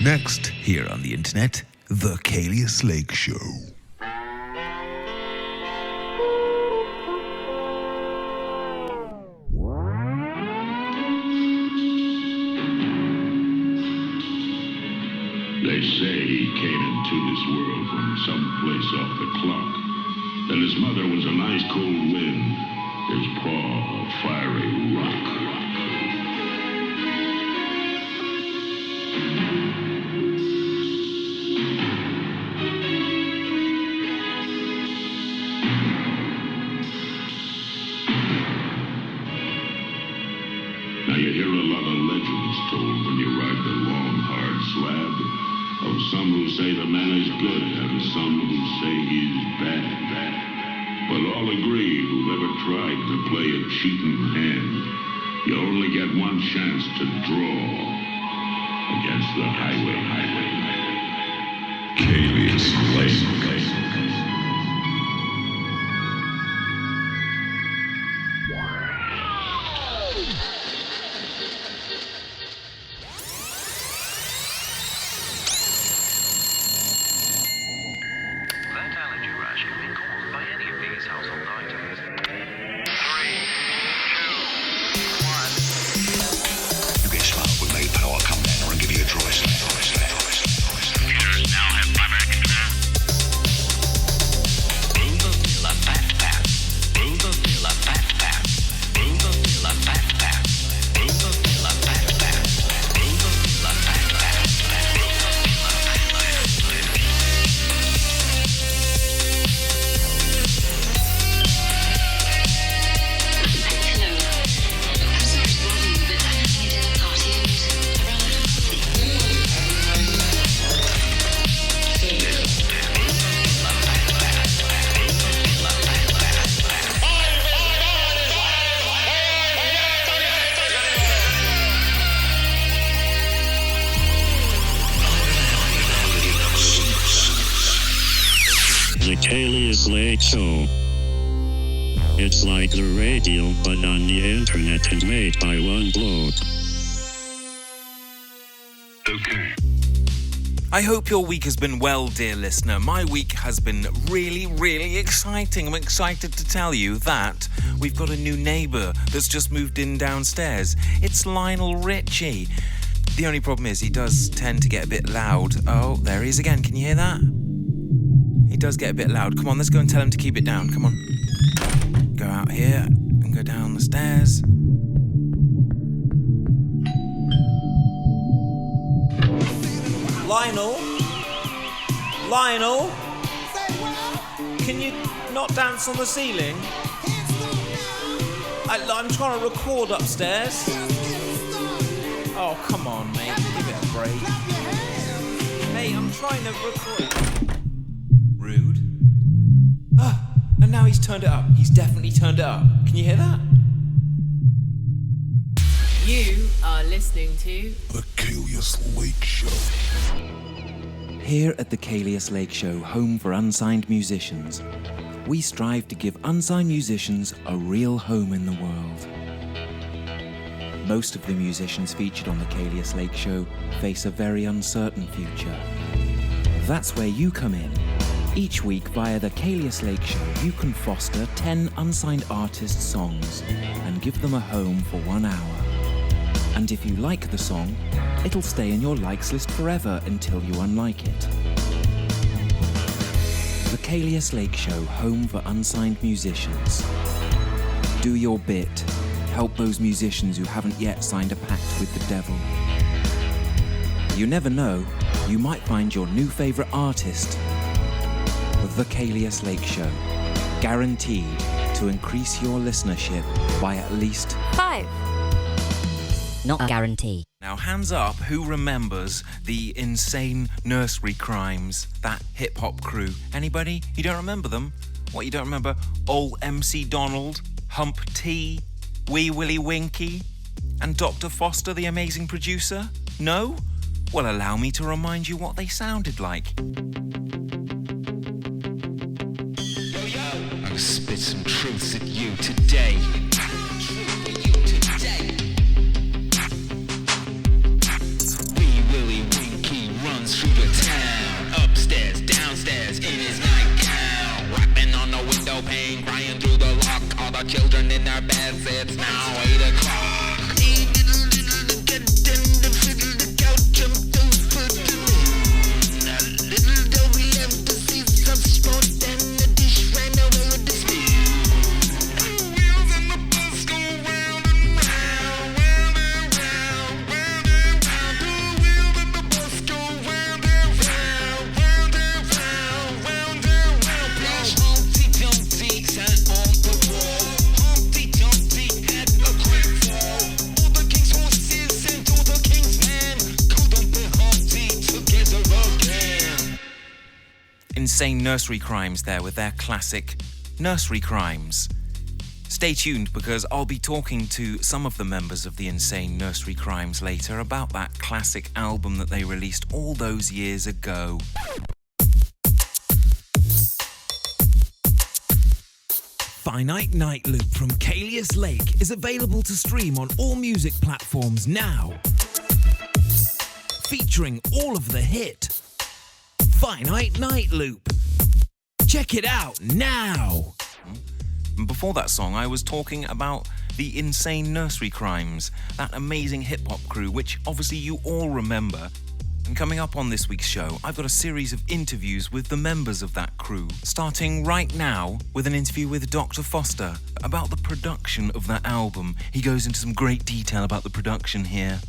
Next, here on the internet, The Caelius Lake Show. They say he came into this world from someplace off the clock. That his mother was a nice cold wind, his paw a fiery rock. Now you hear a lot of legends told when you ride the long, hard slab. Of some who say the man is good and some who say he's bad. But all agree who've ever tried to play a cheating hand, you only get one chance to draw against the highway. Caelius Lake. The Caelius Lake Show. It's like the radio, but on the internet and made by one bloke. Okay. I hope your week has been well, dear listener. My week has been really, really exciting. I'm excited to tell you that we've got a new neighbour that's just moved in downstairs. It's Lionel Richie. The only problem is he does tend to get a bit loud. Oh, there he is again. Can you hear that? He does get a bit loud. Come on, let's go and tell him to keep it down. Come on. Go out here and go down the stairs. Lionel? Lionel? Can you not dance on the ceiling? I'm trying to record upstairs. Oh, come on, mate. Give it a break. Mate, I'm trying to record. Rude. Ah, and now he's turned it up. He's definitely turned it up. Can you hear that? You are listening to The Caelius Lake Show. Here at the Caelius Lake Show, home for unsigned musicians, we strive to give unsigned musicians a real home in the world. Most of the musicians featured on the Caelius Lake Show face a very uncertain future. That's where you come in. Each week via the Caelius Lake Show, you can foster 10 unsigned artists' songs and give them a home for 1 hour. And if you like the song, it'll stay in your likes list forever until you unlike it. The Caelius Lake Show, home for unsigned musicians. Do your bit. Help those musicians who haven't yet signed a pact with the devil. You never know, you might find your new favourite artist. The Caelius Lake Show, guaranteed to increase your listenership by at least 5. Not a guarantee. Now, hands up, who remembers the insane nursery crimes, that hip-hop crew? Anybody? You don't remember them? What, you don't remember Old MC Donald, Hump T, Wee Willie Winky, and Dr. Foster, the amazing producer? No? Well, allow me to remind you what they sounded like. I'll spit some truths at you today. Wee Willie Winky children in their beds. It's now 8 o'clock. Get in the fiddle, the couch, jump those foot. A little dough we left to see some sport, and the dish ran away with the spoon. Wheels on the bus go round and round, round and round, round and round. The wheels on the bus go round and round, round and round, round and round. Now Humpty Dumpty sat on the wall. Humpty Dumpty had a great fall. All the king's horses and all the king's men couldn't be Humpty together again. Insane Nursery Crimes there with their classic Nursery Crimes. Stay tuned because I'll be talking to some of the members of the Insane Nursery Crimes later about that classic album that they released all those years ago. Finite Night Loop from Caelius Lake is available to stream on all music platforms now. Featuring all of the hit Finite Night Loop. Check it out now. And before that song, I was talking about the Insane Nursery Crimes, that amazing hip-hop crew, which obviously you all remember. And coming up on this week's show, I've got a series of interviews with the members of that crew, starting right now with an interview with Dr. Foster about the production of that album. He goes into some great detail about the production here.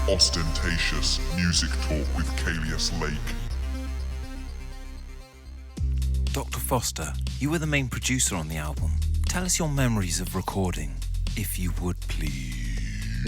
Ostentatious Music Talk with Caelius Lake. Dr. Foster, you were the main producer on the album. Tell us your memories of recording, if you would please.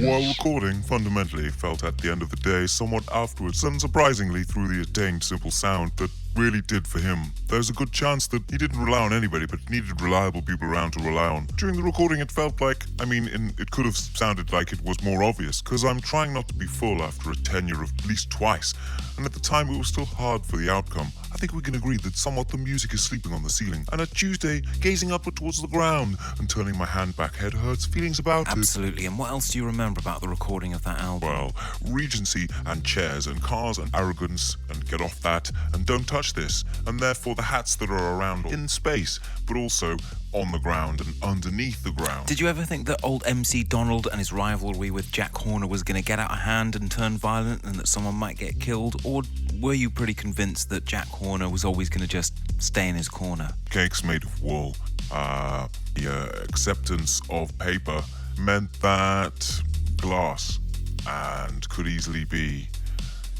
While recording, fundamentally, felt at the end of the day somewhat afterwards, and surprisingly through the attained simple sound that really did for him. There's a good chance that he didn't rely on anybody, but needed reliable people around to rely on. During the recording, it felt like, it could have sounded like it was more obvious, because I'm trying not to be full after a tenure of at least twice, and at the time it was still hard for the outcome. I think we can agree that somewhat the music is sleeping on the ceiling, and at Tuesday, gazing upward towards the ground and turning my hand back, head hurts, feelings about it. Absolutely, and what else do you remember about the recording of that album? Well, Regency and chairs and cars and arrogance and get off that and don't touch this, and therefore the hats that are around in space, but also on the ground and underneath the ground. Did you ever think that old MC Donald and his rivalry with Jack Horner was going to get out of hand and turn violent and that someone might get killed? Or were you pretty convinced that Jack Horner was always going to just stay in his corner? Cakes made of wool. The acceptance of paper meant that glass and could easily be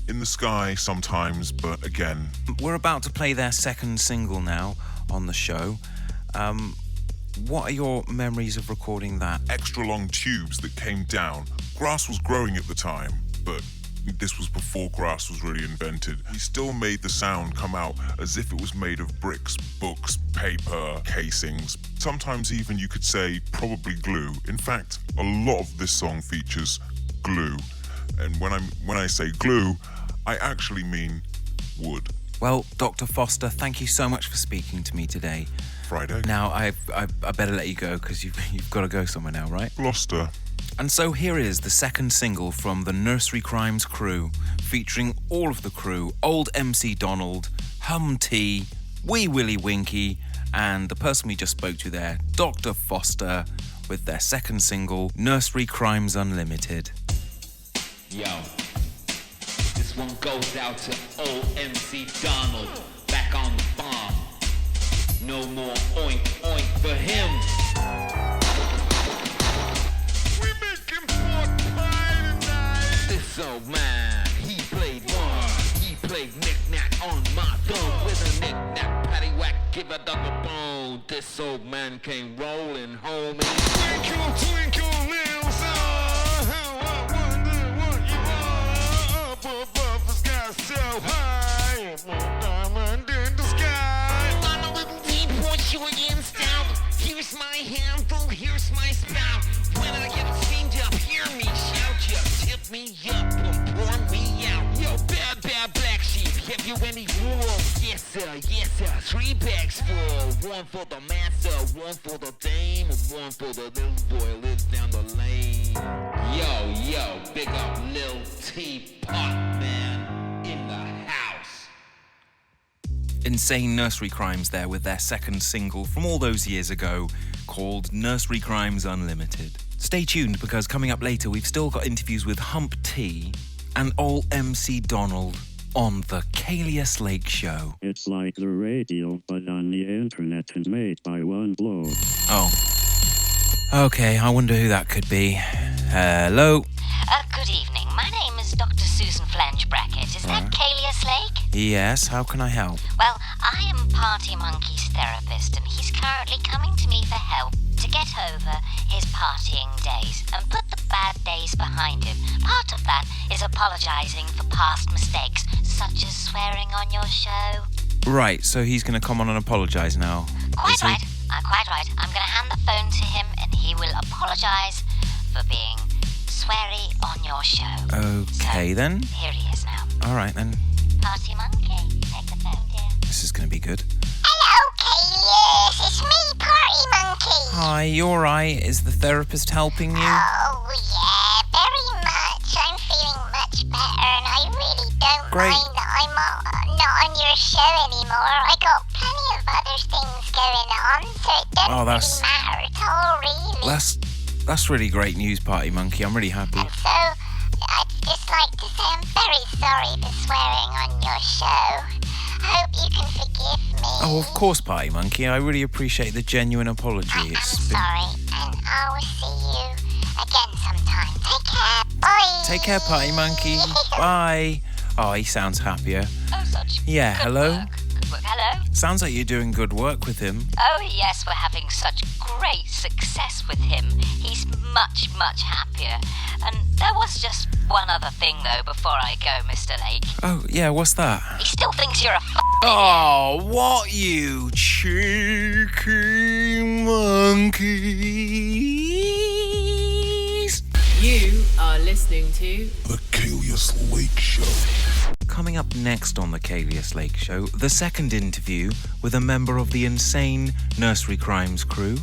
in the sky sometimes, but again... We're about to play their second single now on the show. What are your memories of recording that? Extra long tubes that came down. Grass was growing at the time, but this was before grass was really invented. We still made the sound come out as if it was made of bricks, books, paper, casings. Sometimes even you could say probably glue. In fact, a lot of this song features glue. And when I say glue, I actually mean wood. Well, Dr. Foster, thank you so much for speaking to me today. Friday. Now, I better let you go because you've got to go somewhere now, right? Gloucester. And so here is the second single from the Nursery Crimes crew, featuring all of the crew, old MC Donald, Hum T, Wee Willie Winky, and the person we just spoke to there, Dr. Foster, with their second single, Nursery Crimes Unlimited. Yo, this one goes out to old MC Donald, back on the bomb. No more oink oink for him. We making pork pie tonight. This old man, he played one. He played knick-knack on my thumb with a knick-knack, paddywhack, give a dog a bone. This old man came rolling home and twinkle, twinkle, little star, how I wonder what you are up above the sky so high, diamond in the sky. I'm a little deep, what you against out. Here's my handle, here's my spout. When I get steamed up, hear me shout. Just tip me up and pour me out. Yo, bad black sheep, have you any wool? Yes sir, 3 bags full. One for the master, one for the dame, and one for the little boy lives down the lane. Yo, big up Lil Teapot, man. Insane Nursery Crimes there with their second single from all those years ago called Nursery Crimes Unlimited. Stay tuned because coming up later we've still got interviews with Hump T and old MC Donald on the Caelius Lake Show. It's like the radio, but on the internet and made by one blow. Oh. Okay, I wonder who that could be. Hello? Good evening. My name is Dr. Susan Flange Brackett. Is that Caelius Lake? Yes, how can I help? Well, I am Party Monkey's therapist, and he's currently coming to me for help to get over his partying days and put the bad days behind him. Part of that is apologizing for past mistakes, such as swearing on your show. Right, so he's going to come on and apologise now. Quite right. Quite right. I'm going to hand the phone to him, and he will apologise for being sweary on your show. Okay, so, then. Here he is now. All right, then. Party Monkey, take the phone, dear. This is going to be good. Hello, Caelius. It's me, Party Monkey. Hi, you all right? Is the therapist helping you? Oh, yeah, very much. I'm feeling much better, and I really don't mind that I'm not on your show anymore. I got plenty of other things going on, so it doesn't really matter at all, really. That's really great news, Party Monkey. I'm really happy. And so, I'd just like to say I'm very sorry for swearing on your show. I hope you can forgive me. Oh, of course, Party Monkey. I really appreciate the genuine apology. I'm sorry, and I will see you again sometime. Take care. Bye. Take care, Party Monkey. Bye. Oh, he sounds happier. Oh, such Yeah, good hello? work. Good work. Hello? Sounds like you're doing good work with him. Oh, yes, we're having such great success with him. He's much, much happier. And there was just one other thing, though, before I go, Mr. Lake. Oh, yeah, what's that? He still thinks you're a Oh, what, you cheeky monkeys? You are listening to The Caelius Lake Show. Coming up next on the Caelius Lake Show, the second interview with a member of the Insane Nursery Crimes crew.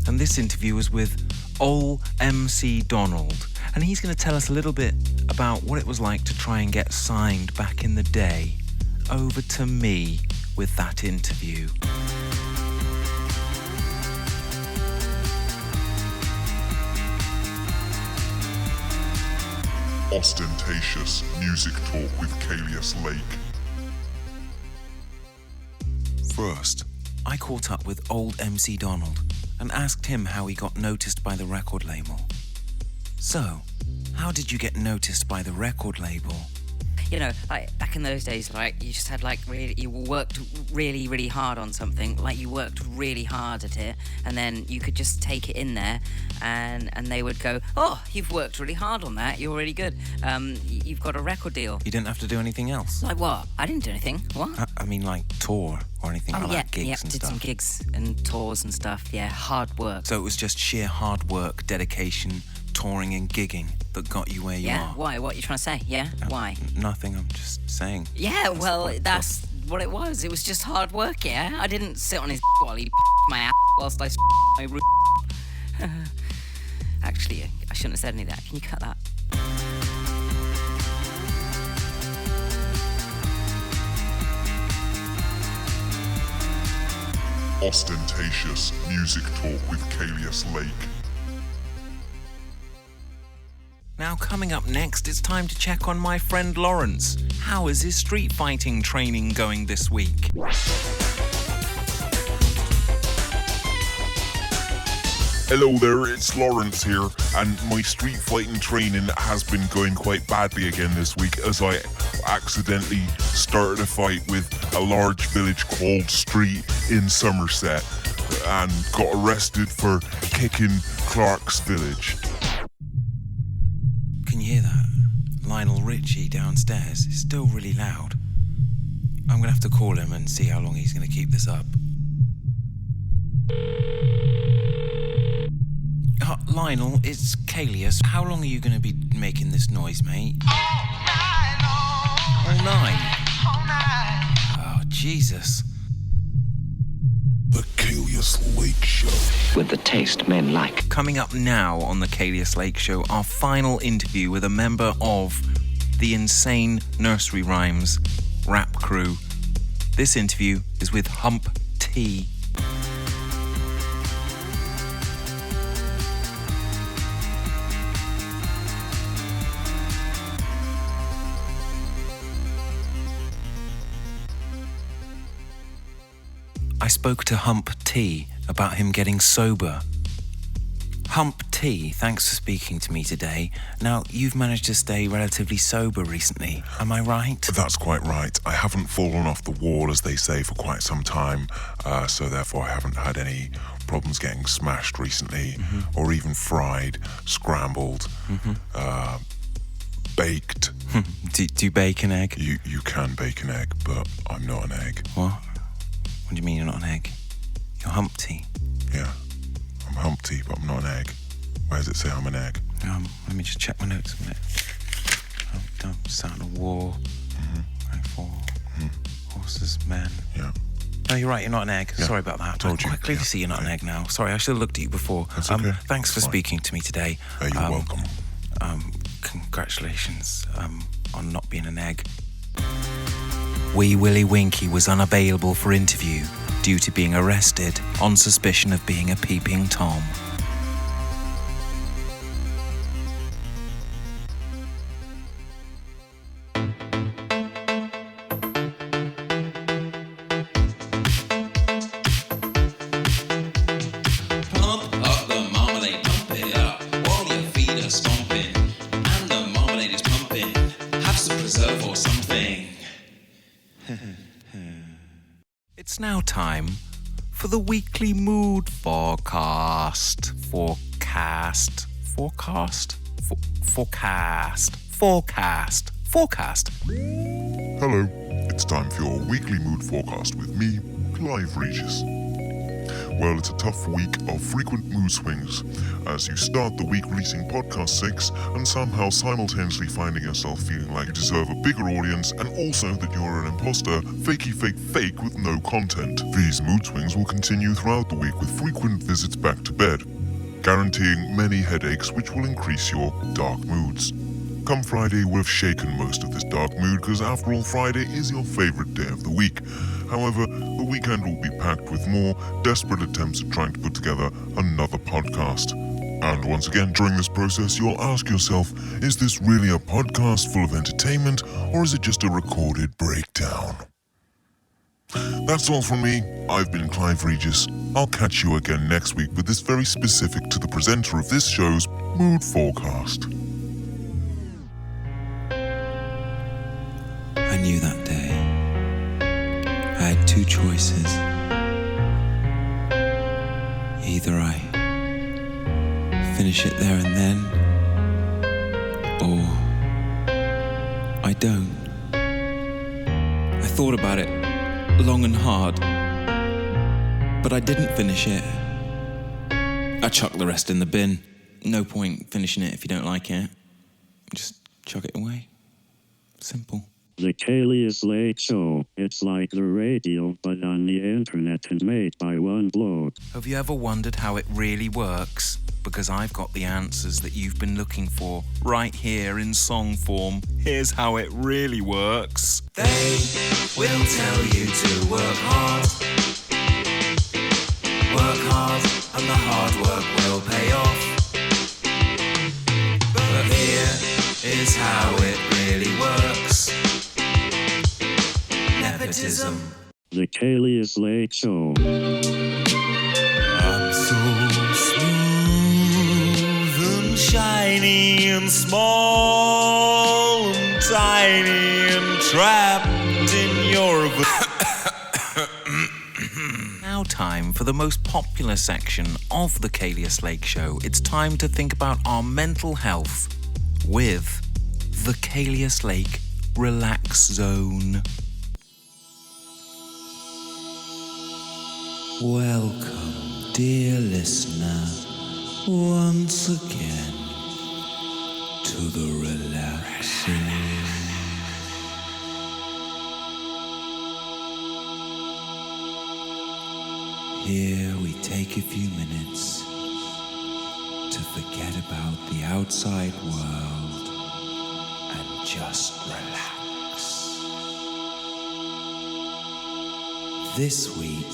And this interview is with Ol MC Donald. And he's going to tell us a little bit about what it was like to try and get signed back in the day. Over to me with that interview. Ostentatious music talk with Caelius Lake. First, I caught up with old MC Donald and asked him how he got noticed by the record label. So, how did you get noticed by the record label? You know, like back in those days, like you just had you worked really, really hard on something. Like you worked really hard at it, and then you could just take it in there, and they would go, "Oh, you've worked really hard on that. You're really good. You've got a record deal." You didn't have to do anything else? Like what? I didn't do anything. What? I mean, like tour or anything like that, gigs and did stuff. some gigs and tours and stuff. Yeah, hard work. So it was just sheer hard work, dedication, touring and gigging that got you where you Yeah. are. Why? What are you trying to say? Yeah. Why? Nothing. I'm just saying. Yeah. Well, that's what it was. It was just hard work. Yeah. I didn't sit on his while he my ass whilst I my roof. Actually, I shouldn't have said any of that. Can you cut that? Ostentatious music talk with Caelius Lake. Now coming up next, it's time to check on my friend Lawrence. How is his street fighting training going this week? Hello there, it's Lawrence here, and my street fighting training has been going quite badly again this week as I accidentally started a fight with a large village called Street in Somerset and got arrested for kicking Clark's village. Can you hear that? Lionel Richie downstairs. It's still really loud. I'm going to have to call him and see how long he's going to keep this up. Lionel, it's Caelius. How long are you going to be making this noise, mate? All night? Oh, Jesus. The Caelius Lake Show. With the taste men like. Coming up now on the Caelius Lake Show, our final interview with a member of the Insane Nursery Rhymes rap crew, This interview is with Hump T. I spoke to Hump T about him getting sober. Hump T, thanks for speaking to me today. Now, you've managed to stay relatively sober recently, am I right? That's quite right. I haven't fallen off the wall, as they say, for quite some time, so therefore I haven't had any problems getting smashed recently, or even fried, scrambled, baked. Do you bake an egg? You can bake an egg, but I'm not an egg. What? What do you mean you're not an egg? You're Humpty. Yeah, I'm Humpty, but I'm not an egg. Where does it say I'm an egg? Let me just check my notes a minute. Sound of war. For horses, men. Yeah. No, you're right, you're not an egg. Yeah. Sorry about that. Told I you. quite clearly see you're not an egg now. Sorry, I should have looked at you before. That's okay. Thanks for Fine. speaking to me today. You're welcome. Congratulations on not being an egg. Wee Willie Winky was unavailable for interview due to being arrested on suspicion of being a peeping Tom. Pump up the marmalade, pump it up while your feet are stomping and the marmalade is pumping. Have some preserve or something. It's now time for the weekly mood forecast. Forecast. Hello, it's time for your weekly mood forecast with me, Clive Regis. Well, it's a tough week of frequent mood swings as you start the week releasing podcast 6 and somehow simultaneously finding yourself feeling like you deserve a bigger audience and also that you're an imposter, fakey fake with no content. These mood swings will continue throughout the week with frequent visits back to bed, guaranteeing many headaches which will increase your dark moods. Come Friday, we'll have shaken most of this dark mood because after all, Friday is your favourite day of the week. However, the weekend will be packed with more desperate attempts at trying to put together another podcast. And once again, during this process, you'll ask yourself, is this really a podcast full of entertainment or is it just a recorded breakdown? That's all from me. I've been Clive Regis. I'll catch you again next week with this very specific to the presenter of this show's mood forecast. I knew that day. I had two choices. Either I finish it there and then, or I don't. I thought about it long and hard, but I didn't finish it. I chucked the rest in the bin. No point finishing it if you don't like it. Just chuck it away. Simple. The Caelius Lake Show. It's like the radio, but on the internet and made by one bloke. Have you ever wondered how it really works? Because I've got the answers that you've been looking for right here in song form. Here's how it really works. They will tell you to work hard. Work hard, and the hard work will pay off. But here is how it really works. Nepotism. The Caelius Lake Show. I'm so smooth and shiny and small and tiny and trapped in your... Now time for the most popular section of the Caelius Lake Show. It's time to think about our mental health with the Caelius Lake Relax Zone. Welcome, dear listener, once again to the Relax Zone. Here we take a few minutes to forget about the outside world and just relax. This week,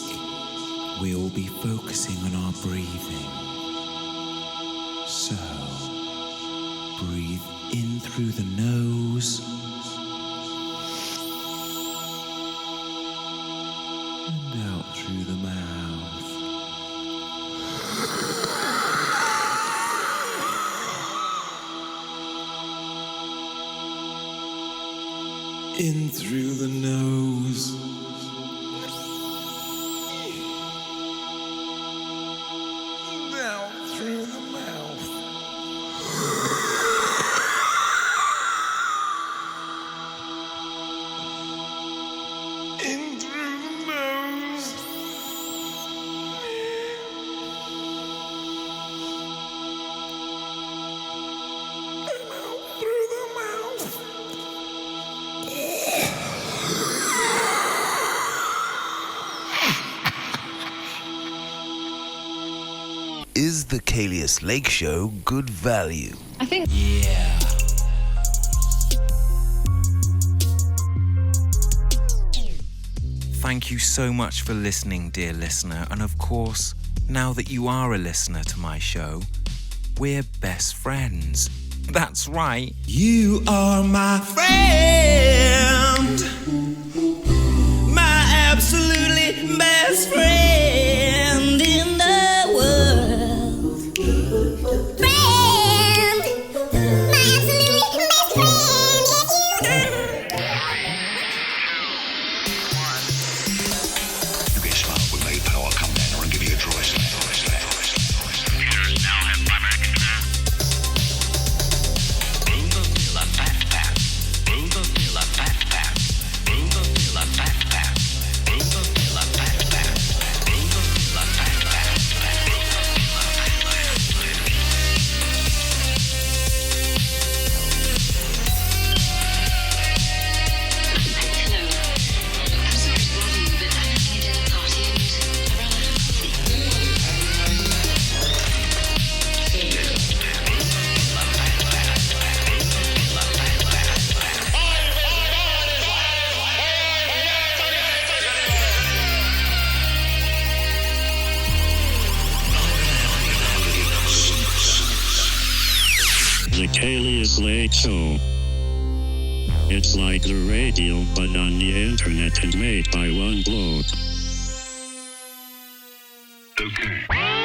we'll be focusing on our breathing. So, breathe in through the nose and out through the mouth. In through the nose. Down through the mouth. In through the nose. And out through the mouth. Is the Caelius Lake Show good value? I think. Yeah. Thank you so much for listening, dear listener. And of course, now that you are a listener to my show, we're best friends. That's right. You are my friend. My absolutely best friend in the world. Friend! My absolutely best friend! You get smart with me, pal. I'll come down there and give you a dry slap. Leaders now have primary control. Boom the filler fat pat. Boom the filler fat pat. Boom the filler fat pat. Boom the filler fat pat. Boom the filler fat pat. Boom the filler fat pat. Hello. I'm sorry to bother you, but I'm having a dinner party and I ran out of coffee. The Caelius Lake Show. It's like the radio, but on the internet and made by one bloke. Okay.